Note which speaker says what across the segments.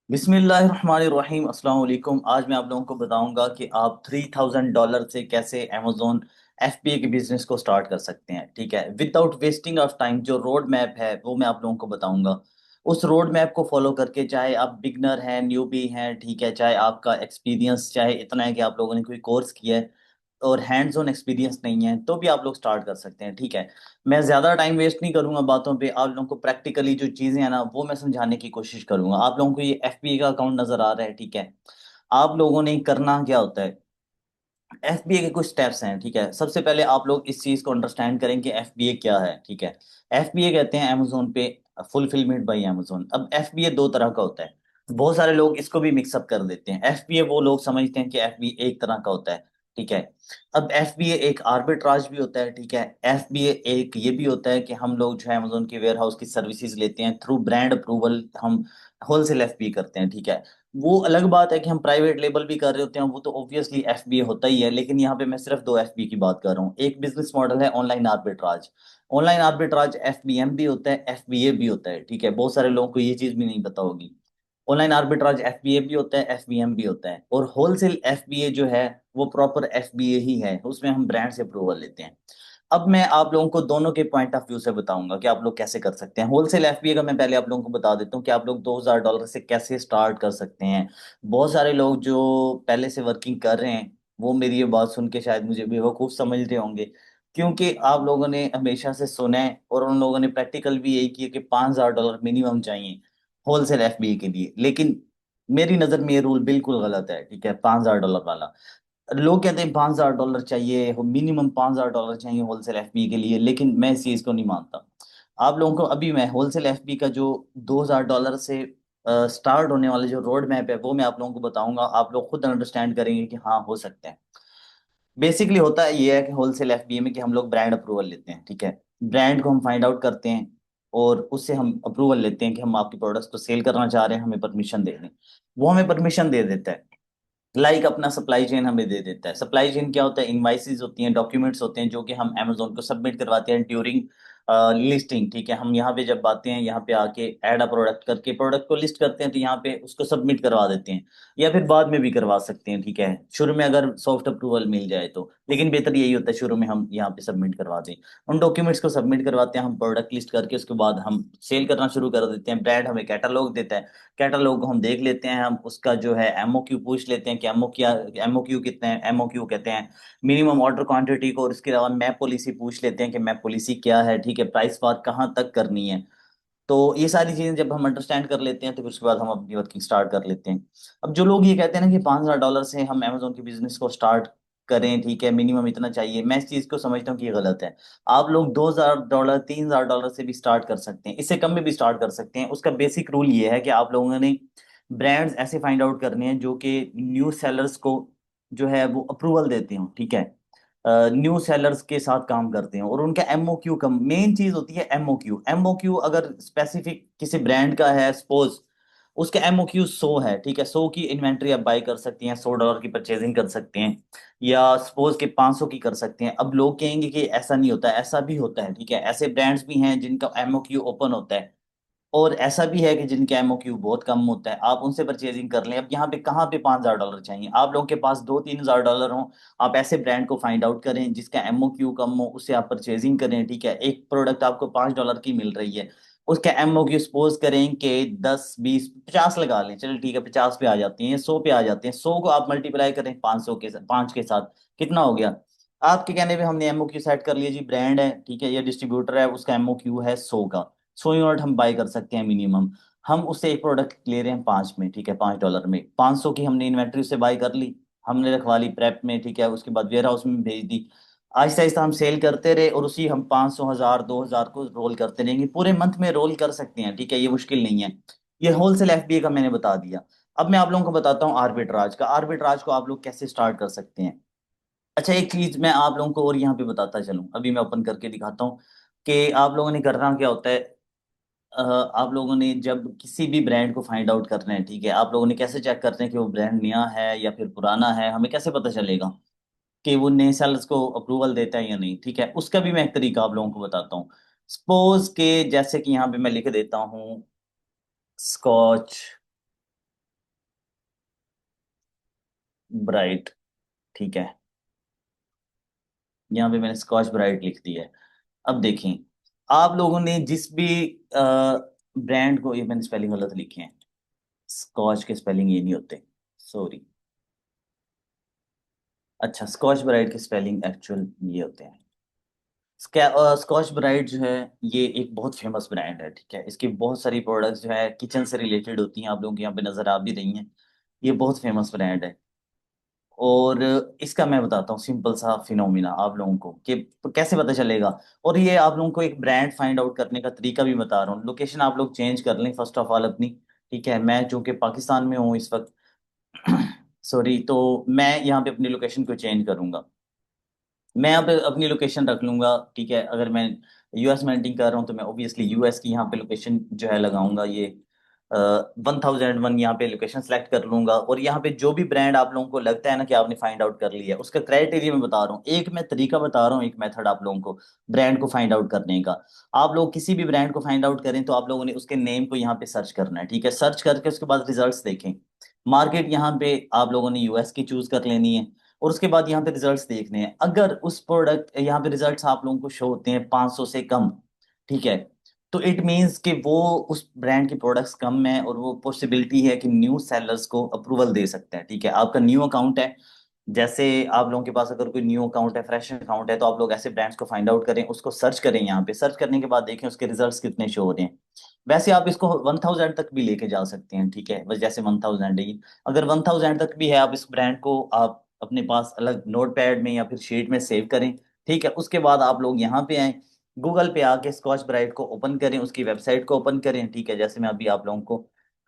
Speaker 1: बिस्मिल्लाहिर्रहमानिर्रहीम अस्सलाम वालेकुम। आज मैं आप लोगों को बताऊंगा कि आप $3000 से कैसे अमेजोन एफबीए के बिजनेस को स्टार्ट कर सकते हैं। ठीक है, विदाउट वेस्टिंग ऑफ टाइम जो रोड मैप है वो मैं आप लोगों को बताऊंगा। उस रोड मैप को फॉलो करके, चाहे आप बिगनर हैं, न्यूबी हैं, ठीक है, चाहे आपका एक्सपीरियंस चाहे इतना है कि आप लोगों ने कोई कोर्स किया है और हैंड्स ऑन एक्सपीरियंस नहीं है, तो भी आप लोग स्टार्ट कर सकते हैं। ठीक है, मैं ज़्यादा टाइम वेस्ट नहीं करूंगा बातों पे, आप लोगों को प्रैक्टिकली जो चीज़ें हैं ना वो मैं समझाने की कोशिश करूंगा। आप लोगों को ये एफबीए का अकाउंट नज़र आ रहा है, ठीक है। आप लोगों ने करना क्या होता है, एफबीए के कुछ स्टेप्स हैं। ठीक है, सबसे पहले आप लोग इस चीज़ को अंडरस्टैंड करें कि एफबीए क्या है। ठीक है, एफबीए कहते हैं अमेजोन पे फुलफिलमेंट बाई अमेजोन। अब एफबीए दो तरह का होता है, बहुत सारे लोग इसको भी मिक्सअप कर देते हैं। एफबीए वो लोग समझते हैं कि एफबीए एक तरह का होता है। ठीक है, अब एफबीए एक आर्बिट्राज भी होता है। ठीक है, एफबीए एक ये भी होता है कि हम लोग जो है अमेजोन के वेयर हाउस की सर्विसेज लेते हैं थ्रू ब्रांड अप्रूवल, हम होलसेल एफबीए करते हैं। ठीक है, वो अलग बात है कि हम प्राइवेट लेबल भी कर रहे होते हैं, वो तो ऑब्वियसली एफबीए होता ही है। लेकिन यहाँ पे मैं सिर्फ दो एफबीए की बात कर रहा हूँ। एक बिजनेस मॉडल है online arbitrage. Online arbitrage FBM भी होता है, एफबीए भी होता है। ठीक है, बहुत सारे लोगों को ये चीज भी नहीं पता होगी। ऑनलाइन आर्बिट्राज एफबीए भी होता है, एफबीएम भी होता है, और होलसेल एफबीए जो है वो प्रॉपर एफबीए ही है, उसमें हम ब्रांड से अप्रूवल लेते हैं। अब मैं आप लोगों को दोनों के पॉइंट ऑफ व्यू से बताऊंगा कि आप लोग कैसे कर सकते हैं। होलसेल एफबीए का मैं पहले आप लोगों को बता देता हूँ कि आप लोग $2000 से कैसे स्टार्ट कर सकते हैं। बहुत सारे लोग जो पहले से वर्किंग कर रहे हैं वो मेरी ये बात सुन के शायद मुझे बेवकूफ़ समझ रहे होंगे, क्योंकि आप लोगों ने हमेशा से सुना है और उन लोगों ने प्रैक्टिकल भी यही किया कि $5000 मिनिमम चाहिए होलसेल एफबीए के लिए। लेकिन मेरी नज़र में ये रूल बिल्कुल गलत है। ठीक है, $5000 वाला, लोग कहते हैं $5000 चाहिए, मिनिमम $5000 चाहिए होलसेल एफबी के लिए, लेकिन मैं इस चीज को नहीं मानता। आप लोगों को अभी मैं होलसेल एफबी का जो $2000 से स्टार्ट होने वाले जो रोड मैप है वो मैं आप लोगों को बताऊंगा। आप लोग खुद अंडरस्टैंड करेंगे कि हाँ हो सकते हैं। बेसिकली होता है ये है कि होलसेल एफबीए में कि हम लोग ब्रांड अप्रूवल लेते हैं। ठीक है, ब्रांड को हम फाइंड आउट करते हैं और उससे हम अप्रूवल लेते हैं कि हम आपके प्रोडक्ट्स को सेल करना चाह रहे हैं, हमें परमिशन दे दें। वो हमें परमिशन दे देता है, अपना सप्लाई चेन हमें दे देता है। सप्लाई चेन क्या होता है, इनवाइसेस होती हैं, डॉक्यूमेंट्स होते हैं जो कि हम अमेजोन को सबमिट करवाते हैं ड्यूरिंग लिस्टिंग। ठीक है, हम यहाँ पे जब आते हैं, यहाँ पे आके ऐड अ प्रोडक्ट करके प्रोडक्ट को लिस्ट करते हैं, तो यहाँ पे उसको सबमिट करवा देते हैं, या फिर बाद में भी करवा सकते हैं। ठीक है, शुरू में अगर सॉफ्ट अप्रूवल मिल जाए तो, लेकिन बेहतर यही होता है शुरू में हम यहाँ पे सबमिट करवा दें। उन डॉक्यूमेंट्स को सबमिट करवाते हैं हम, प्रोडक्ट लिस्ट करके उसके बाद हम सेल करना शुरू कर देते हैं। ब्रांड हमें कैटलॉग देता है, कैटलॉग को हम देख लेते हैं, हम उसका जो है एमओक्यू पूछ लेते हैं कि एमओक्यू कितने हैं। एमओक्यू कहते हैं मिनिमम ऑर्डर क्वांटिटी को, और इसके अलावा मैप पॉलिसी पूछ लेते हैं कि मैप पॉलिसी क्या है। ठीक है, प्राइस बात कहाँ तक करनी है। तो ये सारी चीजें जब हम अंडरस्टैंड कर लेते हैं तो फिर उसके बाद हम अपनी वर्किंग स्टार्ट कर लेते हैं। अब जो लोग ये कहते हैं ना कि $5000 से हम अमेजोन के बिजनेस को स्टार्ट करें, ठीक है, मिनिमम इतना चाहिए, मैं इस चीज को समझता हूँ कि ये गलत है। आप लोग $2000 $3000 से भी स्टार्ट कर सकते हैं, इससे कम में भी स्टार्ट कर सकते हैं। उसका बेसिक रूल ये है कि आप लोगों ने ब्रांड्स ऐसे फाइंड आउट करने हैं जो कि न्यू सेलर्स को जो है वो अप्रूवल देते हो। ठीक है, न्यू सेलर्स के साथ काम करते हैं और उनका एमओक्यू का मेन चीज होती है एमओक्यू। एमओक्यू अगर स्पेसिफिक किसी ब्रांड का है, सपोज उसका एमओक्यू 100 है, ठीक है, 100 की इन्वेंट्री आप बाई कर सकती हैं, $100 की परचेजिंग कर सकते हैं, या सपोज के 500 की कर सकते हैं। अब लोग कहेंगे कि ऐसा नहीं होता, ऐसा भी होता है। ठीक है, ऐसे ब्रांड्स भी हैं जिनका एमओक्यू ओपन होता है, और ऐसा भी है कि जिनका एमओक्यू बहुत कम होता है, आप उनसे परचेजिंग कर लें। अब यहाँ पे कहाँ पे $5000 चाहिए, आप लोगों के पास 2-3 हज़ार डॉलर हो, आप ऐसे ब्रांड को फाइंड आउट करें जिसका एमओक्यू कम हो, उससे आप परचेजिंग करें। ठीक है, एक प्रोडक्ट आपको $5 की मिल रही है, उसका एमओक्यू सपोज करें कि 10, 20, 50 लगा लें, चलो ठीक है, 50 पे आ जाती हैं, 100 पे आ जाते हैं। 100 को आप मल्टीप्लाई करें 500 के साथ, 5 के साथ, कितना हो गया। आपके कहने पे हमने एमओक्यू सेट कर लिया जी, ब्रांड है, ठीक है, ये डिस्ट्रीब्यूटर है, उसका एमओक्यू है 100 का। 100 यूनिट हम बाई कर सकते हैं मिनिमम। हम उससे एक प्रोडक्ट ले रहे हैं 5 में, ठीक है, $5 में, 500 की हमने इन्वेंट्री से बाई कर ली, हमने रखवा ली प्रेप में। ठीक है, उसके बाद वेयर हाउस में भेज दी, आहिस्ता आहिस्ता हम सेल करते रहे, और उसी हम 500, 1000, 2000 को रोल करते रहेंगे, पूरे मंथ में रोल कर सकते हैं। ठीक है, ये मुश्किल नहीं है। ये होलसेल एफबीए का मैंने बता दिया। अब मैं आप लोगों को बताता हूँ आर्बिट्राज का। आर्बिट्राज को आप लोग कैसे स्टार्ट कर सकते हैं। अच्छा, एक चीज मैं आप लोगों को और यहाँ पे बताता चलूं, अभी मैं ओपन करके दिखाता हूँ कि आप लोगों ने करना क्या होता है। आप लोगों ने जब किसी भी ब्रांड को फाइंड आउट करना है, ठीक है, आप लोगों ने कैसे चेक करते हैं कि वो ब्रांड नया है या फिर पुराना है, हमें कैसे पता चलेगा कि वो नए सेलर्स को अप्रूवल देता है या नहीं। ठीक है, उसका भी मैं एक तरीका आप लोगों को बताता हूँ। सपोज के जैसे कि यहाँ पे मैं लिख देता हूँ स्कॉच ब्राइट, ठीक है। यहाँ पे मैंने स्कॉच ब्राइट लिख दिया है। अब देखें, आप लोगों ने जिस भी ब्रांड को, ये मैंने स्पेलिंग गलत लिखे हैं, स्कॉच के स्पेलिंग ये नहीं होते, सॉरी। अच्छा, स्कॉच ब्राइट के स्पेलिंग एक्चुअल ये होते हैं। स्कॉच ब्राइट जो है, ये एक बहुत फेमस ब्रांड है, ठीक है। इसकी बहुत सारी प्रोडक्ट्स जो है किचन से रिलेटेड होती हैं, आप लोगों के यहाँ पे नजर आ भी रही हैं। ये बहुत फेमस ब्रांड है। और इसका मैं बताता हूँ सिंपल सा फिनोमिना आप लोगों को कि कैसे पता चलेगा। और ये आप लोगों को एक ब्रांड फाइंड आउट करने का तरीका भी बता रहा हूँ। लोकेशन आप लोग चेंज कर लें फर्स्ट ऑफ ऑल अपनी, ठीक है। मैं चूंकि पाकिस्तान में हूँ इस वक्त, सॉरी, तो मैं यहाँ पे अपनी लोकेशन को चेंज करूंगा। मैं यहाँ पे अपनी लोकेशन रख लूंगा, ठीक है। अगर मैं यूएस में एंटिंग कर रहा हूँ तो मैं ऑब्वियसली यूएस की यहाँ पे लोकेशन जो है लगाऊंगा, ये 1001 यहाँ पे लोकेशन सेलेक्ट कर लूंगा। और यहाँ पे जो भी ब्रांड आप लोगों को लगता है ना कि आपने फाइंड आउट कर लिया है, उसका क्राइटेरिया मैं बता रहा हूँ। एक मैं तरीका बता रहा हूँ, एक मेथड आप लोगों को ब्रांड को फाइंड आउट करने का। आप लोग किसी भी ब्रांड को फाइंड आउट करें तो आप लोगों ने उसके नेम को यहाँ पे सर्च करना है, ठीक है। सर्च करके उसके बाद रिजल्ट्स देखें। मार्केट यहाँ पे आप लोगों ने यूएस की चूज कर लेनी है। और उसके बाद यहाँ पे रिजल्ट्स देखने हैं। अगर उस प्रोडक्ट यहाँ पे रिजल्ट्स आप लोगों को शो होते हैं 500 से कम, ठीक है, तो इट मीन्स कि वो उस ब्रांड की प्रोडक्ट्स कम है और वो पॉसिबिलिटी है कि न्यू सेलर्स को अप्रूवल दे सकते हैं, ठीक है। आपका न्यू अकाउंट है, जैसे आप लोगों के पास अगर कोई न्यू अकाउंट है, फ्रेश अकाउंट है, तो आप लोग ऐसे ब्रांड्स को फाइंड आउट करें, उसको सर्च करें। यहाँ पे सर्च करने के बाद देखें उसके रिजल्ट्स कितने शो हो रहे हैं। वैसे आप इसको 1000 तक भी लेके जा सकते हैं, ठीक है। बस जैसे 1000 है ये, अगर 1000 तक भी है, आप इस ब्रांड को आप अपने पास अलग नोट पैड में या फिर शीट में सेव करें, ठीक है। उसके बाद आप लोग यहाँ पे आए, गूगल पे आके स्कॉच ब्राइट को ओपन करें, उसकी वेबसाइट को ओपन करें, ठीक है। जैसे मैं अभी आप लोगों को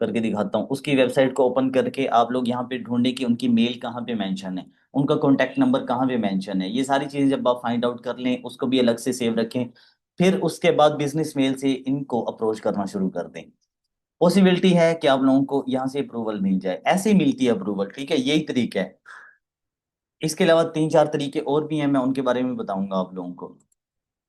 Speaker 1: करके दिखाता हूँ, उसकी वेबसाइट को ओपन करके आप लोग यहाँ पे ढूंढें कि उनकी मेल कहाँ पे मेंशन है, उनका कॉन्टैक्ट नंबर कहाँ पे मेंशन है। ये सारी चीजें जब आप फाइंड आउट कर लें, उसको भी अलग से सेव रखें। फिर उसके बाद बिजनेस मेल से इनको अप्रोच करना शुरू कर दें। पॉसिबिलिटी है कि आप लोगों को यहाँ से अप्रूवल मिल जाए, ऐसे ही मिलती है अप्रूवल, ठीक है। यही तरीका है। इसके अलावा तीन चार तरीके और भी हैं, मैं उनके बारे में बताऊंगा आप लोगों को।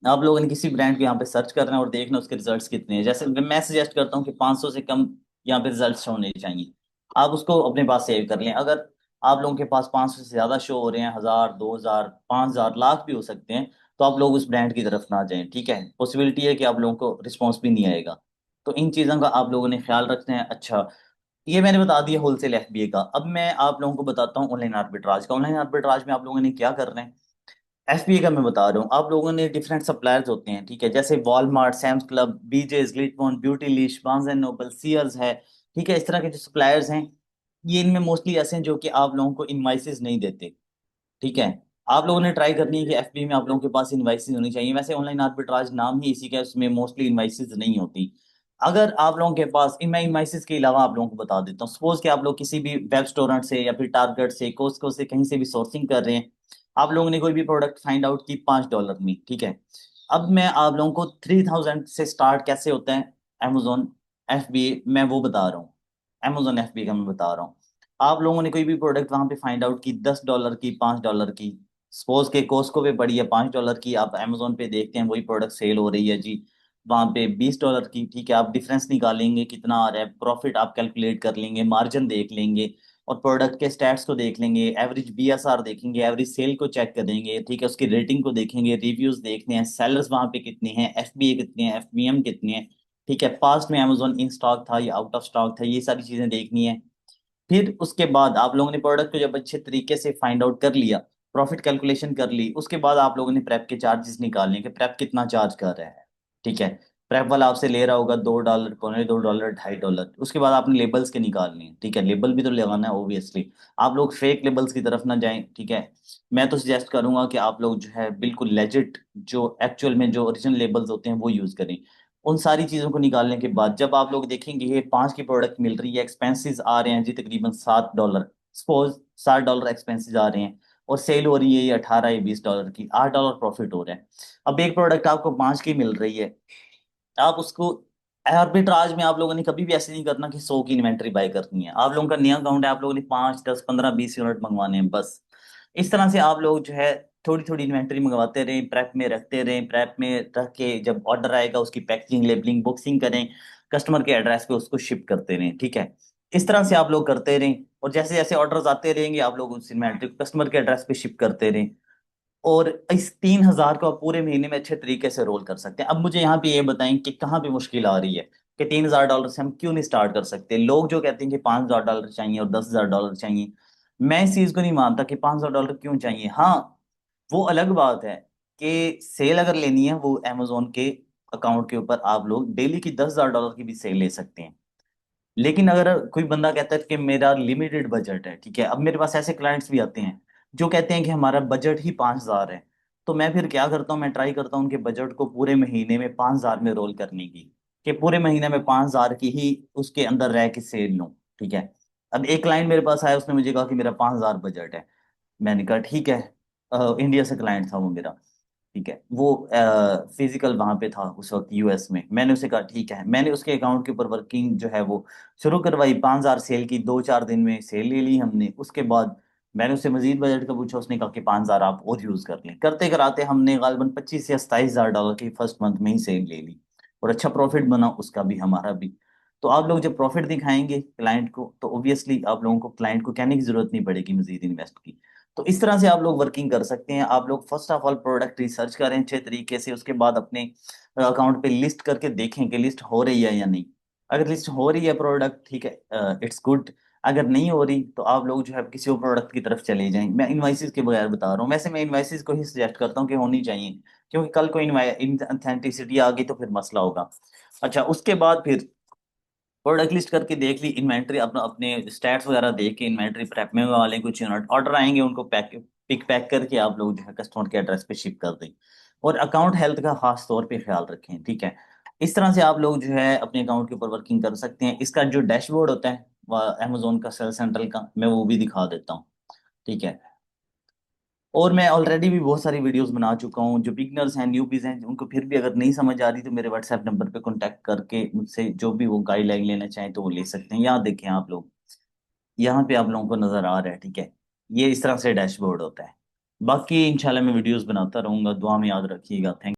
Speaker 1: आप लोगों ने किसी ब्रांड को यहाँ पे सर्च करना है और देखना उसके रिजल्ट्स कितने हैं। जैसे मैं सजेस्ट करता हूँ कि 500 से कम यहाँ पे रिजल्ट्स होने चाहिए। आप उसको अपने पास सेव कर लें। अगर आप लोगों के पास 500 से ज्यादा शो हो रहे हैं, 1000, 2000, 5000, लाख भी हो सकते हैं, तो आप लोग उस ब्रांड की तरफ ना जाएं, ठीक है। पॉसिबिलिटी है कि आप लोगों को रिस्पॉन्स भी नहीं आएगा। तो इन चीज़ों का आप लोगों ने ख्याल रखना है। अच्छा, ये मैंने बता दिया होलसेल एफबीए का। अब मैं आप लोगों को बताता हूँ ऑनलाइन आर्बिट्राज का। ऑनलाइन आर्बिट्राज में आप लोगों ने क्या करना है, एफबीए का मैं बता रहा हूँ। आप लोगों ने डिफरेंट सप्लायर्स होते हैं, ठीक है, जैसे वॉलमार्ट, सैम्स क्लब, बीजेस, ग्लिटमॉन, ब्यूटी लीश, बार्न्स एंड नोबल, सीयर्स है, ठीक है। इस तरह के जो सप्लायर्स हैं, ये इनमें मोस्टली ऐसे हैं जो कि आप लोगों को इनवाइसेस नहीं देते, ठीक है। आप लोगों ने ट्राई करनी है कि एफबी में आप लोगों के पास इनवाइसेस होनी चाहिए। वैसे ऑनलाइन आर्बिट्राज नाम ही इसी का है, उसमें मोस्टली इनवाइसेस नहीं होती। अगर आप लोगों के पास इन, मैं इनवाइसेस के अलावा आप लोगों को बता देता हूँ। सपोज कि आप लोग किसी भी वेब स्टोरेंट से या फिर टारगेट से, कोस्को से, कहीं से भी सोर्सिंग कर रहे हैं। आप लोगों ने कोई भी प्रोडक्ट फाइंड आउट की $5 में, ठीक है। अब मैं आप लोगों को 3000 से स्टार्ट कैसे होता है अमेजोन एफबी, मैं वो बता रहा हूँ। अमेजोन एफबी का मैं बता रहा हूँ। आप लोगों ने कोई भी प्रोडक्ट वहां पे फाइंड आउट की $10 की, $5 की, सपोज के कोस्को पे पड़ी है $5 की, आप अमेजोन पे देखते हैं वही प्रोडक्ट सेल हो रही है जी वहां पे $20 की, ठीक है। आप डिफरेंस निकालेंगे कितना आ रहा है, प्रॉफिट आप कैलकुलेट कर लेंगे, मार्जिन देख लेंगे, और प्रोडक्ट के स्टैट्स को देख लेंगे, एवरेज बीएसआर देखेंगे, एवरेज सेल को चेक करेंगे, ठीक है, उसकी रेटिंग को देखेंगे, रिव्यूज देखने हैं, सेलर्स वहां पे कितने हैं, एफबीए कितने हैं, एफबीएम कितने हैं, ठीक है, पास्ट में अमेजोन इन स्टॉक था या आउट ऑफ स्टॉक था, ये सारी चीजें देखनी है। फिर उसके बाद आप लोगों ने प्रोडक्ट को जब अच्छे तरीके से फाइंड आउट कर लिया, प्रॉफिट कैलकुलेशन कर ली, उसके बाद आप लोगों ने प्रेप के चार्जेस निकालने कि प्रेप कितना चार्ज कर रहा है, ठीक है। प्रेप वाला आपसे ले रहा होगा $2, $2.25, $2.50। उसके बाद आपने लेबल्स के निकालने हैं, ठीक है। लेबल भी तो लगाना है ऑब्वियसली। आप लोग फेक लेबल्स की तरफ ना जाएं, ठीक है। मैं तो सजेस्ट करूंगा कि आप लोग जो है बिल्कुल लेजिट, जो एक्चुअल में जो ओरिजिनल लेबल्स होते हैं वो यूज करें। उन सारी चीजों को निकालने के बाद जब आप लोग देखेंगे ये 5 की प्रोडक्ट मिल रही है, एक्सपेंसेस आ रहे हैं जी तकरीबन $7, सपोज $7 एक्सपेंसेस आ रहे हैं, और सेल हो रही है ये 18 या $20 की, $8 प्रॉफिट हो रहा है। अब एक प्रोडक्ट आपको 5 की मिल रही है, आप उसको आर्बिट्राज में आप लोगों ने कभी भी ऐसे नहीं करना कि 100 की इन्वेंट्री बाय करनी है। आप लोगों का नया अकाउंट है, आप लोगों ने 5, 10, 15, 20 यूनिट मंगवाने हैं बस। इस तरह से आप लोग जो है थोड़ी थोड़ी इन्वेंट्री मंगवाते रहें, प्रेप में रखते रहें, प्रेप में रख के जब ऑर्डर आएगा उसकी पैकेजिंग, लेबलिंग, बॉक्सिंग करें, कस्टमर के एड्रेस पे उसको शिप करते रहें, ठीक है। इस तरह से आप लोग करते रहें। और जैसे जैसे ऑर्डर्स आते रहेंगे आप लोग उस इन्वेंट्री को कस्टमर के एड्रेस पे शिप करते रहें। और इस 3,000 को आप पूरे महीने में अच्छे तरीके से रोल कर सकते हैं। अब मुझे यहाँ पे ये बताएं कि कहाँ पे मुश्किल आ रही है, कि $3,000 से हम क्यों नहीं स्टार्ट कर सकते। लोग जो कहते हैं कि $5,000 चाहिए और $10,000 चाहिए, मैं इस चीज को नहीं मानता कि $500 क्यों चाहिए। हाँ, वो अलग बात है कि सेल अगर लेनी है वो अमेजोन के अकाउंट के ऊपर आप लोग डेली की $10,000 की भी सेल ले सकते हैं। लेकिन अगर कोई बंदा कहता है कि मेरा लिमिटेड बजट है, ठीक है, अब मेरे पास ऐसे क्लाइंट्स भी आते हैं जो कहते हैं कि हमारा बजट ही 5,000 है, तो मैं फिर क्या करता हूँ, मैं ट्राई करता हूँ उनके बजट को पूरे महीने में 5,000 में रोल करने की, कि पूरे महीने में 5,000 की ही उसके अंदर रह के सेल लूँ। ठीक है। अब एक क्लाइंट मेरे पास आया, उसने मुझे कहा कि मेरा 5,000 बजट है। मैंने कहा ठीक है। इंडिया से क्लाइंट था वो मेरा। ठीक है, वो फिजिकल वहां पे था उस वक्त यूएस में। मैंने उसे कहा ठीक है, मैंने उसके अकाउंट के ऊपर वर्किंग जो है वो शुरू करवाई। 5,000 सेल की, 2-4 दिन में सेल ले ली हमने। उसके बाद मैंने उससे मजीद बजट का पूछा, उसने कहा कि 5,000 आप और यूज कर लें। करते कराते हमने गालबन $25,000 या $27,000 की फर्स्ट मंथ में ही सेल ले ली, और अच्छा प्रॉफिट बना, उसका भी हमारा भी। तो आप लोग जब प्रॉफिट दिखाएंगे क्लाइंट को, तो ऑब्वियसली आप लोगों को क्लाइंट को कहने की जरूरत नहीं पड़ेगी मजीद इन्वेस्ट की। तो इस तरह से आप लोग वर्किंग कर सकते हैं। आप लोग first of all product research करें अच्छे तरीके से, उसके बाद अपने अकाउंट पे लिस्ट करके देखें कि लिस्ट हो रही है या नहीं। अगर लिस्ट हो रही है प्रोडक्ट, ठीक है, इट्स गुड। अगर नहीं हो रही तो आप लोग जो है किसी और प्रोडक्ट की तरफ चले जाएं। मैं इनवाइसिस के बगैर बता रहा हूँ, वैसे मैं इनवाइसिस को ही सजेस्ट करता हूँ कि होनी चाहिए, क्योंकि कल को इनऑथेंटिसिटी आ गई तो फिर मसला होगा। अच्छा, उसके बाद फिर प्रोडक्ट लिस्ट करके देख ली, इन्वेंट्री अपना अपने स्टैट्स वगैरह देख के इन्वेंट्री प्रेप में वाले कुछ ऑर्डर आएंगे, उनको पिक पैक करके आप लोग जो है कस्टमर के एड्रेस पे शिप कर दें। और अकाउंट हेल्थ का खास तौर पे ख्याल रखें। ठीक है। इस तरह से आप लोग जो है अपने अकाउंट के ऊपर वर्किंग कर सकते हैं। इसका जो डैशबोर्ड होता है अमेजोन का सेल सेंट्रल का, मैं वो भी दिखा देता हूँ। ठीक है। और मैं ऑलरेडी भी बहुत सारी वीडियोस बना चुका हूँ। जो बिगनर्स हैं, न्यूबीज हैं, उनको फिर भी अगर नहीं समझ आ रही तो मेरे व्हाट्सएप नंबर पे कांटेक्ट करके मुझसे जो भी वो गाइडलाइन लेना चाहें तो वो ले सकते हैं। यहाँ देखें आप लोग, यहाँ पे आप लोगों को नजर आ रहा है। ठीक है, ये इस तरह से डैशबोर्ड होता है। बाकी इंशाल्लाह मैं वीडियोस बनाता रहूंगा। दुआ में याद रखिएगा। थैंक